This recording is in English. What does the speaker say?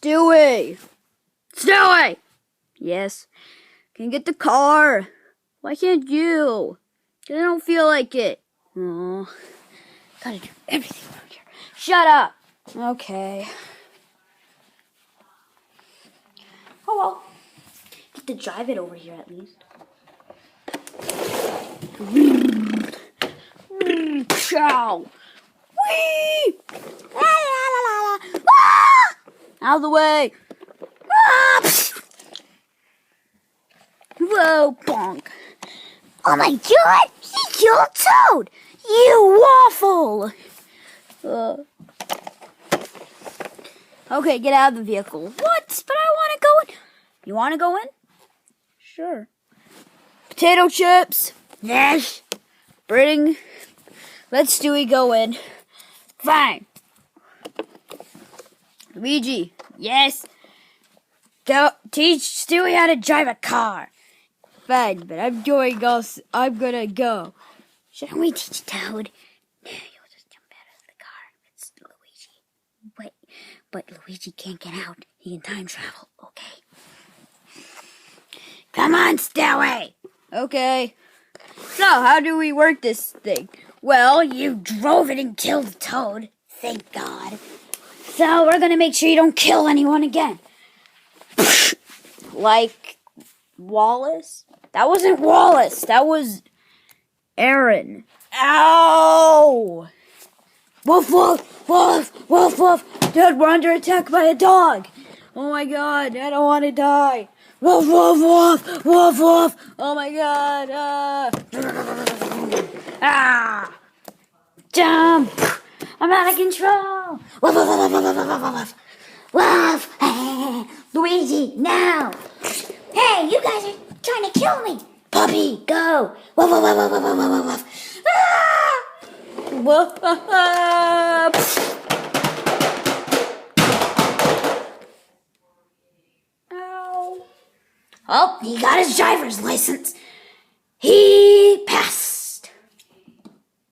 Stewie! Stewie! Yes. Can you get the car? Why can't you? 'Cause I don't feel like it. Oh, gotta do everything around here. Shut up! Okay. Oh well. Get to drive it over here at least. Chow! Whee! La la la la la! Ah! Out of the way! Ah! Whoa, bonk! Oh my god! He killed Toad! You waffle! Okay, get out of the vehicle. What? But I want to go in. You want to go in? Sure. Potato chips. Yes. Let Stewie go in. Fine. Luigi. Yes. Go teach Stewie how to drive a car. Fine, but I'm gonna go. Shouldn't we teach Toad? No, you'll just jump out of the car. It's Luigi. But Luigi can't get out. He can time travel, okay? Come on, Stewie! Okay. So, how do we work this thing? Well, you drove it and killed Toad. Thank God. So, we're gonna make sure you don't kill anyone again. Like Wallace? That wasn't Wallace. That was Aaron. Ow! Woof, woof, woof, woof, woof. Dude, we're under attack by a dog. Oh my god, I don't want to die. Woof, woof, woof, woof, woof. Oh my god. Ah! Jump! I'm out of control. Woof, woof, woof, woof, woof, woof, woof. Luigi, now! Hey, you guys are trying to kill me. Puppy, go! Woof, woof, woof, woof, woof, woof, woof. Ah! Woof, Ow. Oh, he got his driver's license. He passed.